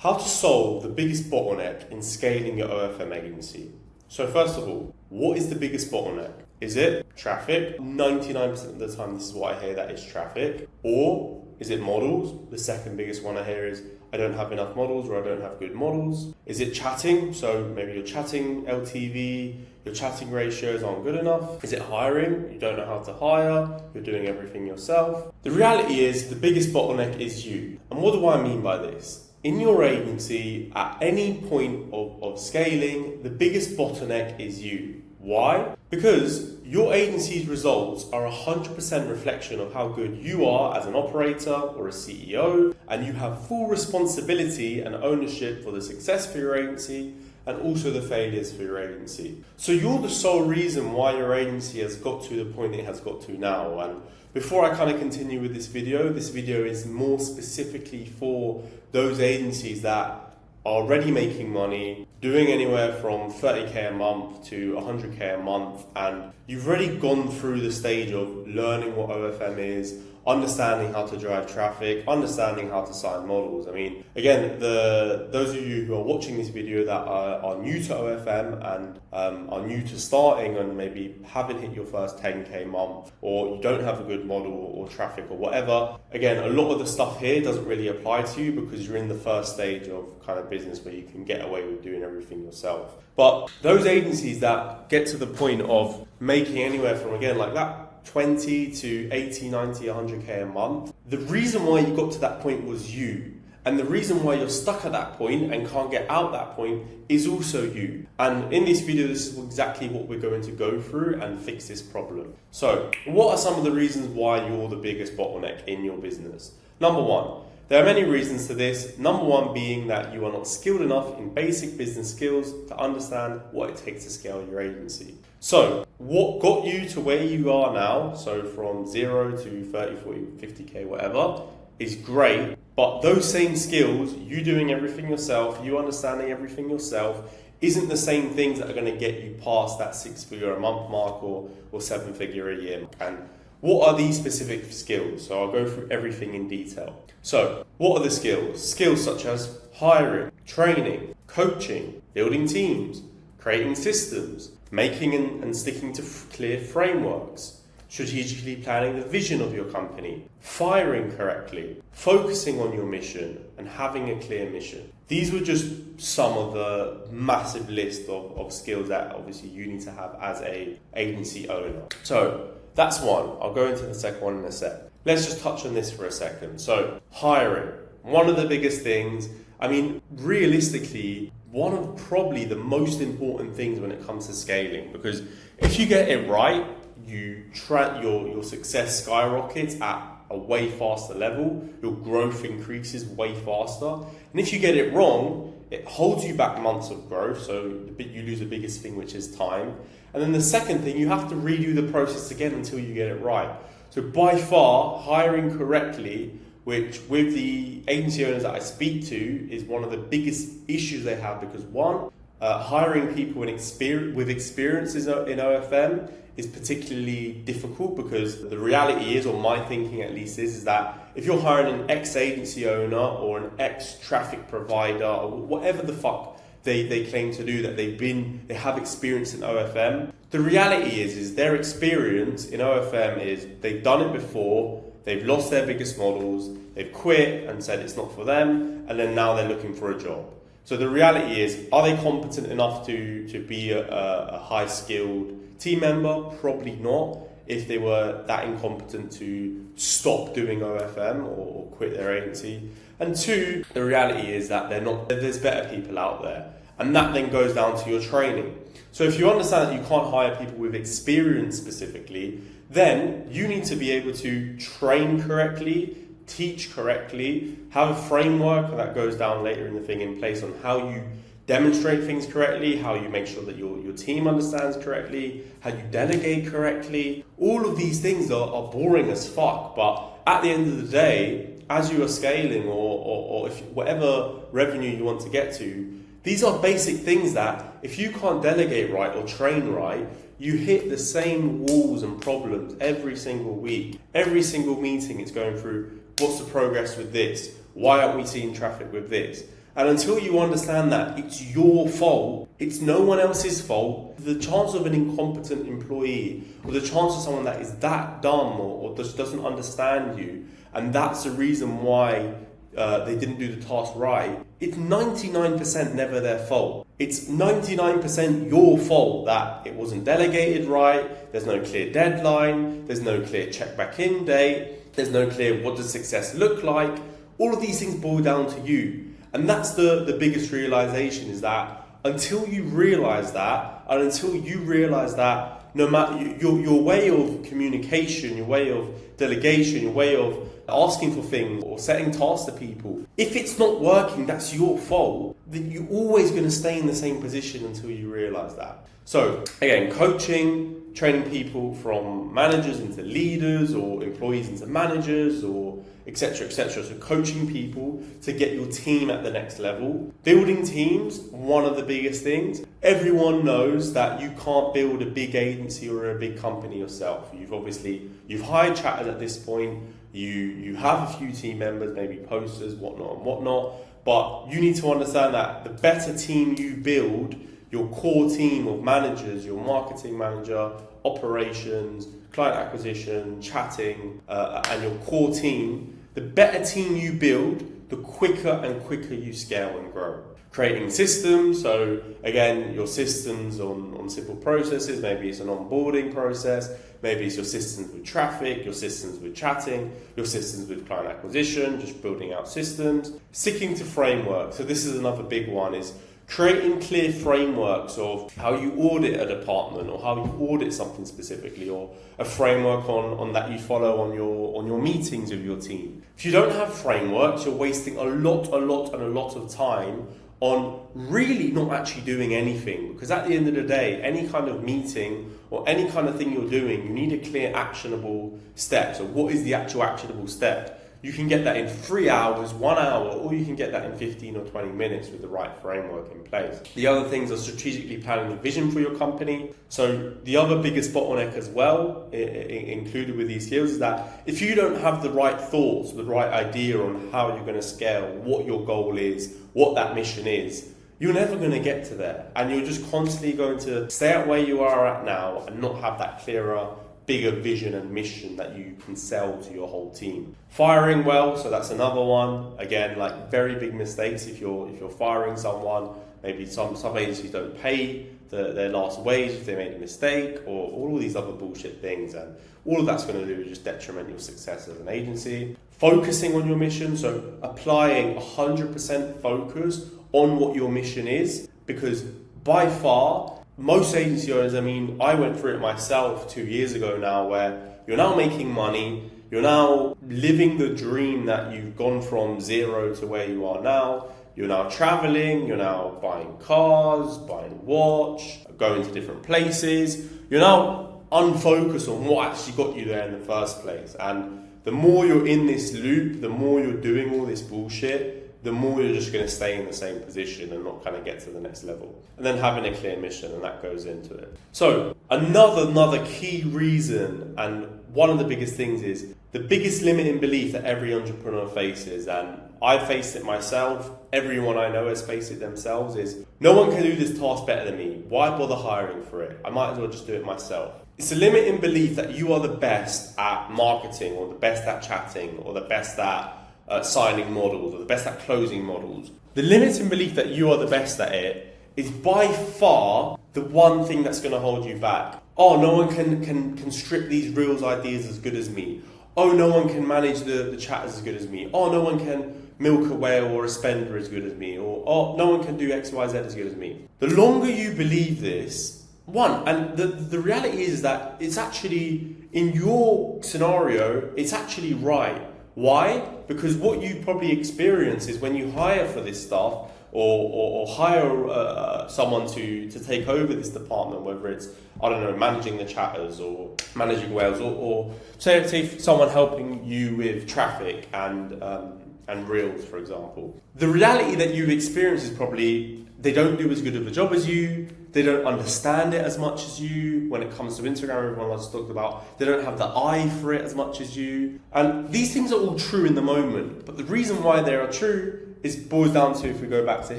How to solve the biggest bottleneck in scaling your OFM agency. So first of all, what is the biggest bottleneck? Is it traffic? 99% of the time this is what I hear, that is traffic. Or is it models? The second biggest one I hear is I don't have enough models or I don't have good models. Is it chatting? So maybe your chatting LTV, your chatting ratios aren't good enough. Is it hiring? You don't know how to hire, you're doing everything yourself. The reality is the biggest bottleneck is you. And what do I mean by this? In your agency, at any point of scaling, the biggest bottleneck is you. Why? Because your agency's results are 100% reflection of how good you are as an operator or a CEO, and you have full responsibility and ownership for the success for your agency and also the failures for your agency. So you're the sole reason why your agency has got to the point it has got to now. And before I kind of continue with this video is more specifically for those agencies that are already making money, doing anywhere from 30k a month to 100k a month, and you've already gone through the stage of learning what OFM is, understanding how to drive traffic, understanding how to sign models. I mean, again, those of you who are watching this video that are new to OFM and are new to starting and maybe haven't hit your first 10k month, or you don't have a good model or traffic or whatever, again, a lot of the stuff here doesn't really apply to you because you're in the first stage of kind of business where you can get away with doing everything yourself. But those agencies that get to the point of making anywhere from, again, like that 20 to 80, 90, 100k a month. The reason why you got to that point was you. And the reason why you're stuck at that point and can't get out that point is also you. And in this video, this is exactly what we're going to go through and fix this problem. So what are some of the reasons why you're the biggest bottleneck in your business? Number one, there are many reasons to this. Number one being that you are not skilled enough in basic business skills to understand what it takes to scale your agency. So what got you to where you are now, so from 0 to 30, 40, 50k, whatever, is great. But those same skills, you doing everything yourself, you understanding everything yourself, isn't the same things that are going to get you past that 6-figure a month mark or 7-figure a year. And what are these specific skills? So I'll go through everything in detail. So what are the skills? Skills such as hiring, training, coaching, building teams, creating systems, making and sticking to clear frameworks, strategically planning the vision of your company, firing correctly, focusing on your mission, and having a clear mission. These were just some of the massive list of skills that obviously you need to have as a agency owner. So that's one. I'll go into the second one in a sec. Let's just touch on this for a second. So hiring, one of the biggest things. I mean, realistically, one of probably the most important things when it comes to scaling, because if you get it right, your success skyrockets at a way faster level, your growth increases way faster. And if you get it wrong, it holds you back months of growth, so you lose the biggest thing, which is time. And then the second thing, you have to redo the process again until you get it right. So by far, hiring correctly, which with the agency owners that I speak to is one of the biggest issues they have, because one, hiring people with experiences in OFM is particularly difficult, because the reality is, or my thinking at least is that if you're hiring an ex-agency owner or an ex-traffic provider or whatever the fuck they claim to do, that they have experience in OFM, the reality is their experience in OFM is they've done it before, they've lost their biggest models, they've quit and said it's not for them, and then now they're looking for a job. So the reality is, are they competent enough to be a high-skilled team member? Probably not, if they were that incompetent to stop doing OFM or quit their agency. And two, the reality is that there's better people out there. And that then goes down to your training. So if you understand that you can't hire people with experience specifically, then you need to be able to train correctly, teach correctly, have a framework that goes down later in the thing in place on how you demonstrate things correctly, how you make sure that your team understands correctly, how you delegate correctly. All of these things are boring as fuck, but at the end of the day, as you are scaling or if whatever revenue you want to get to, these are basic things that if you can't delegate right or train right, you hit the same walls and problems every single week. Every single meeting it's going through, what's the progress with this? Why aren't we seeing traffic with this? And until you understand that it's your fault, it's no one else's fault, the chance of an incompetent employee or the chance of someone that is that dumb or just doesn't understand you, and that's the reason why they didn't do the task right, it's 99% never their fault. It's 99% your fault that it wasn't delegated right, there's no clear deadline, there's no clear check back in date, there's no clear what does success look like. All of these things boil down to you. And that's the biggest realization, is that until you realize that, and until you realize that no matter your way of communication, your way of delegation, your way of asking for things or setting tasks to people, if it's not working, that's your fault, then you're always going to stay in the same position until you realize that. So again, coaching, training people from managers into leaders or employees into managers or etc, etc. So coaching people to get your team at the next level. Building teams, one of the biggest things. Everyone knows that you can't build a big agency or a big company yourself. You've hired chatters at this point. You have a few team members, maybe posters, whatnot. But you need to understand that the better team you build, your core team of managers, your marketing manager, operations, client acquisition, chatting, and your core team, the better team you build, the quicker and quicker you scale and grow. Creating systems, so again, your systems on simple processes, maybe it's an onboarding process, maybe it's your systems with traffic, your systems with chatting, your systems with client acquisition, just building out systems. Sticking to framework, so this is another big one, is creating clear frameworks of how you audit a department or how you audit something specifically, or a framework on that you follow on your meetings with your team. If you don't have frameworks, you're wasting a lot of time on really not actually doing anything, because at the end of the day, any kind of meeting or any kind of thing you're doing, you need a clear actionable step. So what is the actual actionable step? You can get that in 3 hours, 1 hour, or you can get that in 15 or 20 minutes with the right framework in place. The other things are strategically planning the vision for your company. So the other biggest bottleneck as well, included with these skills, is that if you don't have the right thoughts, the right idea on how you're going to scale, what your goal is, what that mission is, you're never going to get to there. And you're just constantly going to stay at where you are at now and not have that clearer, bigger vision and mission that you can sell to your whole team. Firing well, so that's another one. Again, like very big mistakes if you're firing someone. Maybe some agencies don't pay their last wage if they made a mistake, or all these other bullshit things, and all of that's going to do is just detriment your success as an agency. Focusing on your mission, so applying 100% focus on what your mission is, because by far most agency owners, I went through it myself 2 years ago now, where you're now making money, you're now living the dream that you've gone from zero to where you are now. You're now traveling, you're now buying cars, buying watch, going to different places. You're now unfocused on what actually got you there in the first place. And the more you're in this loop, the more you're doing all this bullshit, the more you're just going to stay in the same position and not kind of get to the next level. And then having a clear mission, and that goes into it. So another key reason, and one of the biggest things, is the biggest limiting belief that every entrepreneur faces, and I faced it myself, everyone I know has faced it themselves, is no one can do this task better than me. Why bother hiring for it? I might as well just do it myself. It's a limiting belief that you are the best at marketing, or the best at chatting, or the best at signing models, or the best at closing models. The limiting belief that you are the best at it is by far the one thing that's going to hold you back. Oh, no one can strip these reels ideas as good as me. Oh, no one can manage the chatters as good as me. Oh, no one can milk a whale or a spender as good as me. Or, oh, no one can do X, Y, Z as good as me. The longer you believe this, and the reality is that it's actually, in your scenario, it's actually right. Why? Because what you probably experience is when you hire for this stuff, or hire someone to take over this department, whether it's, managing the chatters or managing whales, or say someone helping you with traffic and reels, for example. The reality that you've experienced is probably they don't do as good of a job as you, they don't understand it as much as you. When it comes to Instagram, everyone else talked about, they don't have the eye for it as much as you. And these things are all true in the moment, but the reason why they are true boils down to, if we go back to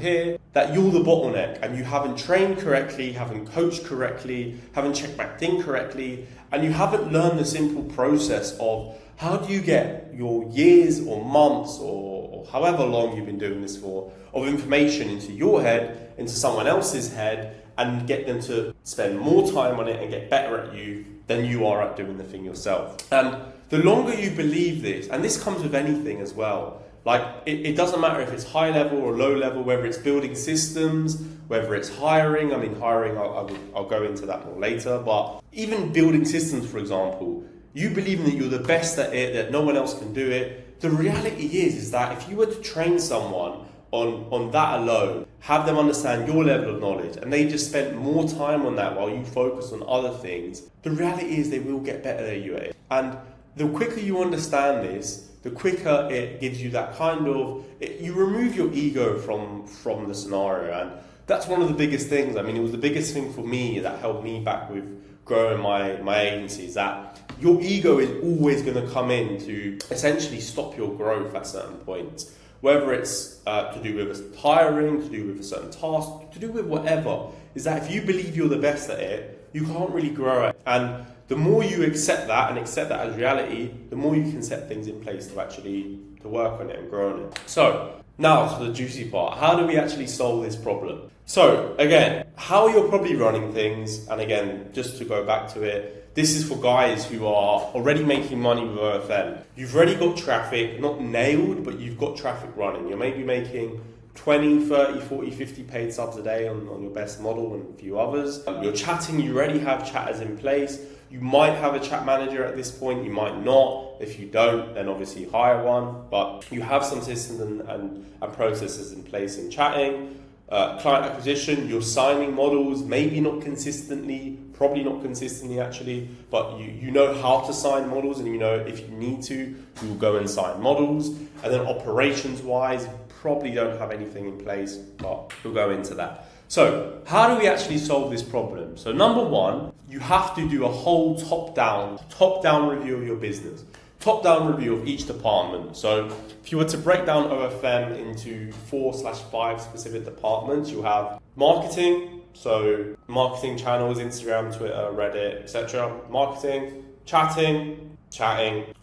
here, that you're the bottleneck and you haven't trained correctly, haven't coached correctly, haven't checked back in correctly, and you haven't learned the simple process of how do you get your years or months or however long you've been doing this for, of information into your head, into someone else's head, and get them to spend more time on it and get better at you than you are at doing the thing yourself. And the longer you believe this, and this comes with anything as well, like it doesn't matter if it's high level or low level, whether it's building systems, whether it's hiring. I mean, hiring, I'll go into that more later, but even building systems, for example, you believing that you're the best at it, that no one else can do it. The reality is that if you were to train someone on that alone, have them understand your level of knowledge, and they just spent more time on that while you focus on other things, the reality is they will get better at you at it. And the quicker you understand this, the quicker it gives you that kind of, you remove your ego from the scenario. And that's one of the biggest things. I mean, it was the biggest thing for me that held me back with growing my agency, is that your ego is always going to come in to essentially stop your growth at certain points. Whether it's to do with hiring, to do with a certain task, to do with whatever, is that if you believe you're the best at it, you can't really grow it. And the more you accept that and accept that as reality, the more you can set things in place to work on it and grow on it. So now to the juicy part. How do we actually solve this problem? So again, how you're probably running things, and again, just to go back to it, this is for guys who are already making money with OFM. You've already got traffic, not nailed, but you've got traffic running. You're maybe making 20, 30, 40, 50 paid subs a day on your best model and a few others. You're chatting, you already have chatters in place. You might have a chat manager at this point, you might not. If you don't, then obviously hire one. But you have some systems and processes in place in chatting. Client acquisition, you're signing models, maybe not consistently, probably not consistently actually, but you know how to sign models, and you know if you need to, you'll go and sign models. And then operations wise, probably don't have anything in place, but we'll go into that. So how do we actually solve this problem? So number one, you have to do a whole top-down review of your business. Top-down review of each department. So if you were to break down OFM into 4/5 specific departments, you have marketing, so marketing channels, Instagram, Twitter, Reddit, etc. Marketing, chatting,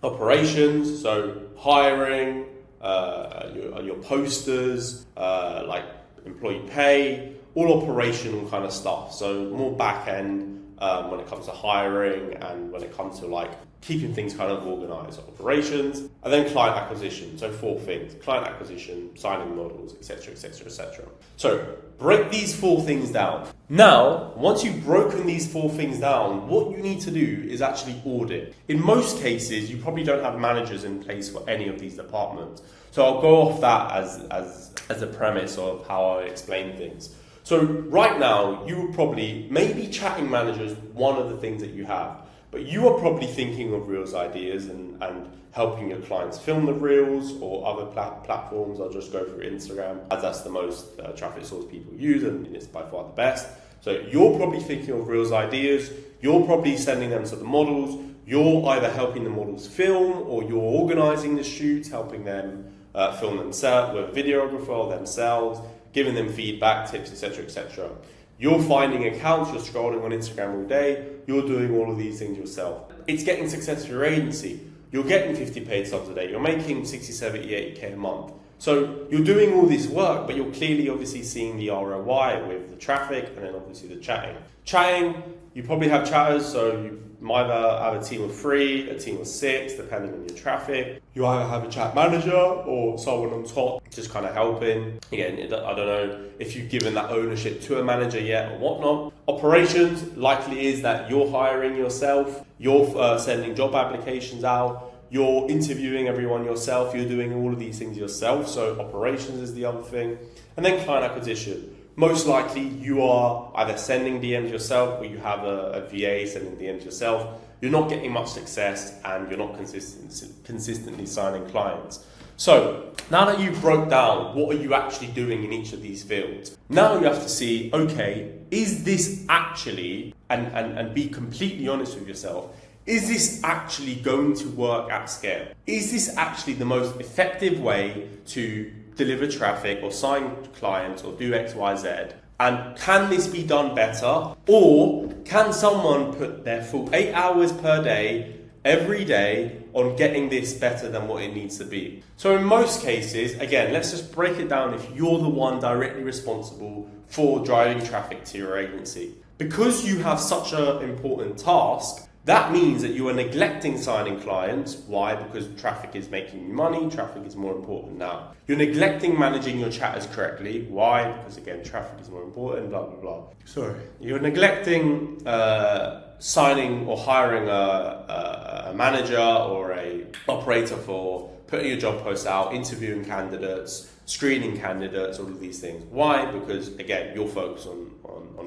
operations, so hiring, your posters, like employee pay, all operational kind of stuff. So more back end when it comes to hiring and when it comes to like keeping things kind of organized, operations, and then client acquisition. So 4 things: client acquisition, signing models, etc., etc., etc. So break these 4 things down. Now, once you've broken these 4 things down, what you need to do is actually audit. In most cases, you probably don't have managers in place for any of these departments. So I'll go off that as a premise of how I explain things. So right now, you would probably, maybe chatting manager is one of the things that you have, but you are probably thinking of Reels ideas and helping your clients film the Reels, or other platforms. I'll just go through Instagram, as that's the most traffic source people use, and it's by far the best. So you're probably thinking of Reels ideas, you're probably sending them to the models, you're either helping the models film, or you're organizing the shoots, helping them film themselves with a videographer or themselves, giving them feedback, tips, etc., etc. You're finding accounts, you're scrolling on Instagram all day, you're doing all of these things yourself. It's getting success for your agency. You're getting 50 paid subs a day, you're making 60, 70, 80k a month. So you're doing all this work, but you're clearly obviously seeing the ROI with the traffic and then obviously the chatting. Chatting, you probably have chatters, so you might have a team of 3, a team of 6, depending on your traffic. You either have a chat manager or someone on top just kind of helping. Again, I don't know if you've given that ownership to a manager yet or whatnot. Operations, likely is that you're hiring yourself, you're sending job applications out, you're interviewing everyone yourself, you're doing all of these things yourself. So operations is the other thing. And then client acquisition. Most likely you are either sending DMs yourself, or you have a VA sending DMs yourself. You're not getting much success and you're not consistently signing clients. So now that you've broke down what are you actually doing in each of these fields, now you have to see, okay, is this actually, and be completely honest with yourself, is this actually going to work at scale? Is this actually the most effective way to deliver traffic or sign clients or do X, Y, Z? And can this be done better? Or can someone put their full 8 hours per day, every day, on getting this better than what it needs to be? So in most cases, again, let's just break it down if you're the one directly responsible for driving traffic to your agency. Because you have such an important task, that means that you are neglecting signing clients. Why? Because traffic is making you money, traffic is more important now. You're neglecting managing your chatters correctly. Why? Because again, traffic is more important, blah, blah, blah. Sorry. You're neglecting signing or hiring a manager or a operator for putting your job posts out, interviewing candidates, screening candidates, all of these things. Why? Because again, you're focused on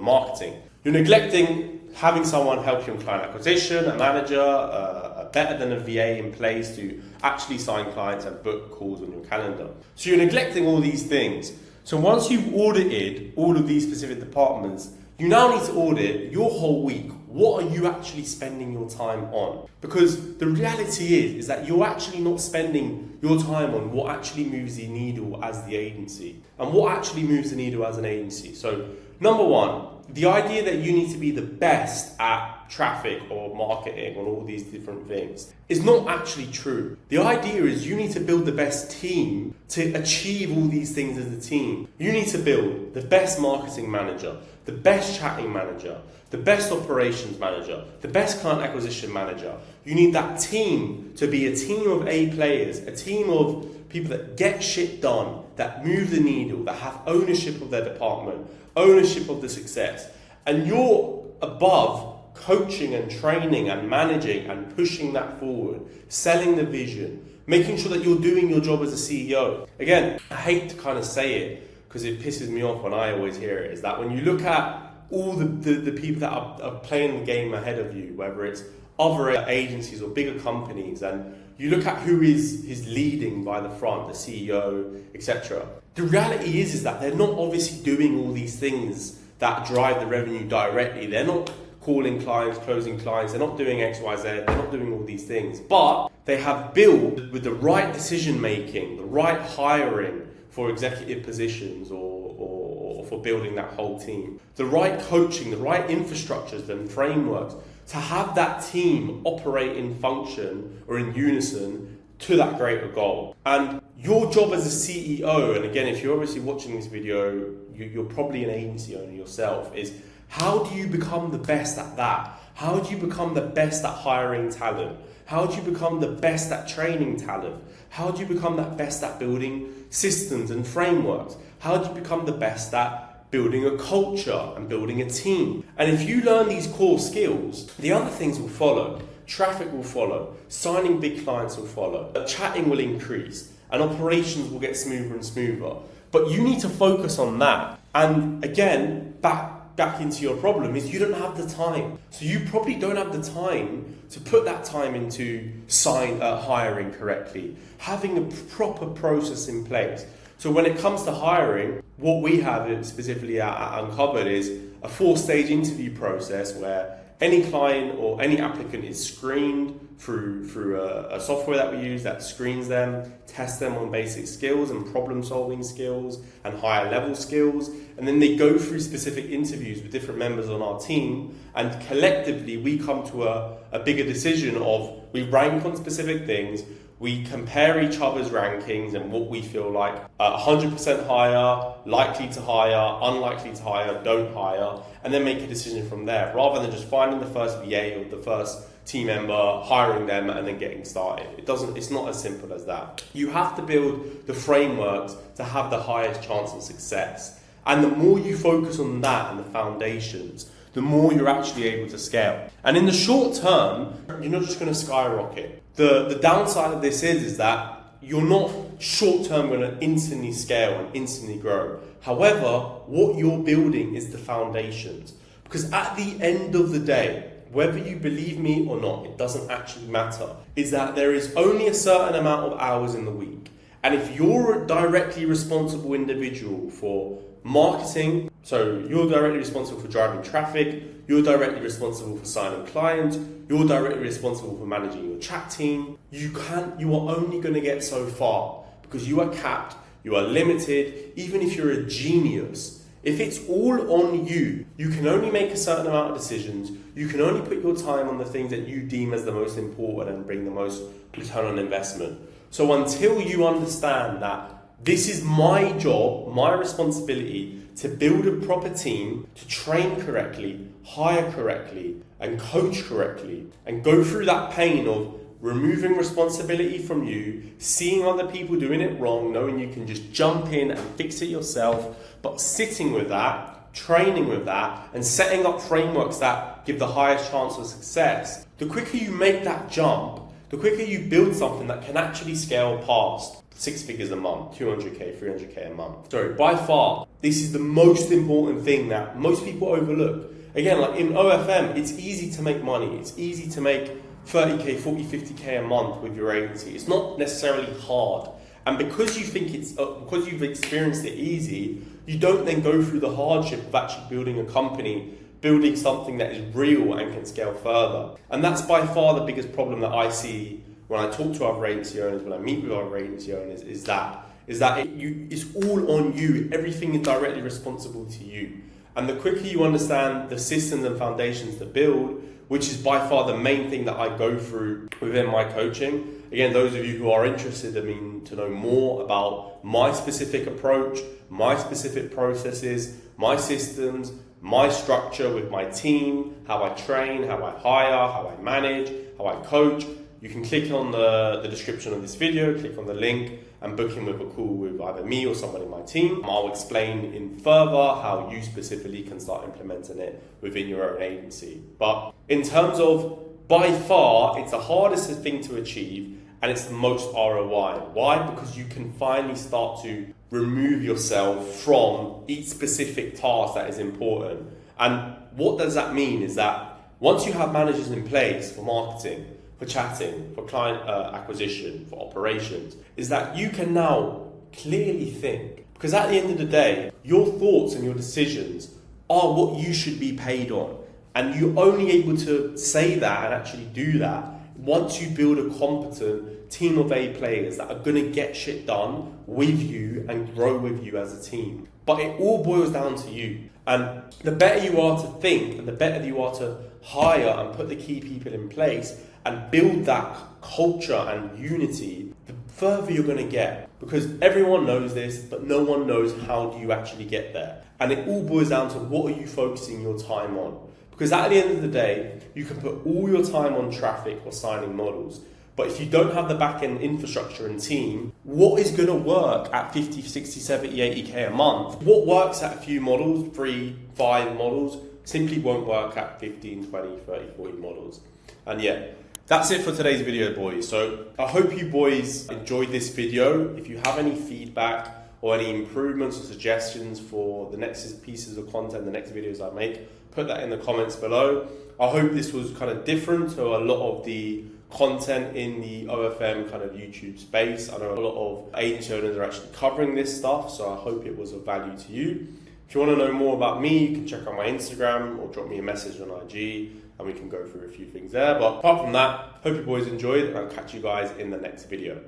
marketing. You're neglecting having someone help you on client acquisition, a manager, better than a VA in place to actually sign clients and book calls on your calendar. So you're neglecting all these things. So once you've audited all of these specific departments, you now need to audit your whole week. What are you actually spending your time on? Because the reality is that you're actually not spending your time on what actually moves the needle as the agency. And what actually moves the needle as an agency. So number one, the idea that you need to be the best at traffic or marketing or all these different things is not actually true. The idea is you need to build the best team to achieve all these things as a team. You need to build the best marketing manager, the best chatting manager, the best operations manager, the best client acquisition manager. You need that team to be a team of A players, a team of people that get shit done, that move the needle, that have ownership of their department, ownership of the success. And you're above coaching and training and managing and pushing that forward, selling the vision, making sure that you're doing your job as a CEO. Again, I hate to kind of say it because it pisses me off when I always hear it, is that when you look at all the people that are playing the game ahead of you, whether it's other agencies or bigger companies, and you look at who is leading by the front, the CEO, etc. The reality is that they're not obviously doing all these things that drive the revenue directly. They're not calling clients, closing clients, they're not doing X, Y, Z, they're not doing all these things. But they have built with the right decision making, the right hiring for executive positions or for building that whole team, the right coaching, the right infrastructures and frameworks to have that team operate in function or in unison to that greater goal. And your job as a CEO, and again, if you're obviously watching this video, you're probably an agency owner yourself, is how do you become the best at that? How do you become the best at hiring talent? How do you become the best at training talent? How do you become that best at building systems and frameworks? How do you become the best at building a culture and building a team? And if you learn these core skills, the other things will follow. Traffic will follow, signing big clients will follow, chatting will increase, and operations will get smoother and smoother. But you need to focus on that. And again, back into your problem is you don't have the time. So you probably don't have the time to put that time into hiring correctly, having a proper process in place. So when it comes to hiring, what we have specifically at Uncovered is a 4-stage interview process where any client or any applicant is screened through a software that we use that screens them, tests them on basic skills and problem-solving skills and higher level skills. And then they go through specific interviews with different members on our team, and collectively we come to a bigger decision of we rank on specific things, we compare each other's rankings and what we feel like 100% hire, likely to hire, unlikely to hire, don't hire, and then make a decision from there, rather than just finding the first VA or the first team member, hiring them and then getting started. It's not as simple as that. You have to build the frameworks to have the highest chance of success. And the more you focus on that and the foundations, the more you're actually able to scale. And in the short term, you're not just going to skyrocket. The downside of this is that you're not short term going to instantly scale and instantly grow. However, what you're building is the foundations. Because at the end of the day, whether you believe me or not, it doesn't actually matter, is that there is only a certain amount of hours in the week. And if you're a directly responsible individual for marketing, so you're directly responsible for driving traffic, you're directly responsible for signing clients, you're directly responsible for managing your chat team, you are only going to get so far because you are capped you are limited, even if you're a genius, if it's all on you, you can only make a certain amount of decisions, you can only put your time on the things that you deem as the most important and bring the most return on investment. So until you understand that this is my job, my responsibility to build a proper team, to train correctly, hire correctly, and coach correctly, and go through that pain of removing responsibility from you, seeing other people doing it wrong, knowing you can just jump in and fix it yourself, but sitting with that, training with that, and setting up frameworks that give the highest chance of success, the quicker you make that jump, the quicker you build something that can actually scale past 6 figures a month, 200K, 300K a month. Sorry, by far, this is the most important thing that most people overlook. Again, like in OFM, it's easy to make money. It's easy to make 30K, 40, 50K a month with your agency. It's not necessarily hard. And because you think because you've experienced it easy, you don't then go through the hardship of actually building a company, building something that is real and can scale further. And that's by far the biggest problem that I see when I talk to other agency owners, when I meet with other agency owners, is that it's all on you. Everything is directly responsible to you. And the quicker you understand the systems and foundations to build, which is by far the main thing that I go through within my coaching. Again, those of you who are interested, to know more about my specific approach, my specific processes, my systems, my structure with my team, how I train, how I hire, how I manage, how I coach, you can click on the description of this video, click on the link and book in with a call with either me or someone in my team. I'll explain in further how you specifically can start implementing it within your own agency. But in terms of, by far, it's the hardest thing to achieve and it's the most ROI. Why? Because you can finally start to remove yourself from each specific task that is important. And what does that mean is that once you have managers in place for marketing, for chatting, for client acquisition, for operations, is that you can now clearly think. Because at the end of the day, your thoughts and your decisions are what you should be paid on. And you're only able to say that and actually do that once you build a competent team of A players that are going to get shit done with you and grow with you as a team. But it all boils down to you. And the better you are to think and the better you are to hire and put the key people in place and build that culture and unity, the further you're going to get. Because everyone knows this, but no one knows how do you actually get there. And it all boils down to what are you focusing your time on. Because at the end of the day, you can put all your time on traffic or signing models. But if you don't have the back-end infrastructure and team, what is going to work at 50, 60, 70, 80K a month? What works at a few models, 3, 5 models, simply won't work at 15, 20, 30, 40 models. And yeah, that's it for today's video, boys. So I hope you boys enjoyed this video. If you have any feedback or any improvements or suggestions for the next pieces of content, the next videos I make, put that in the comments below. I hope this was kind of different to a lot of the content in the OFM kind of YouTube space. I know a lot of agency owners are actually covering this stuff, so I hope it was of value to you. If you want to know more about me, you can check out my Instagram or drop me a message on IG and we can go through a few things there. But apart from that, hope you boys enjoyed and I'll catch you guys in the next video.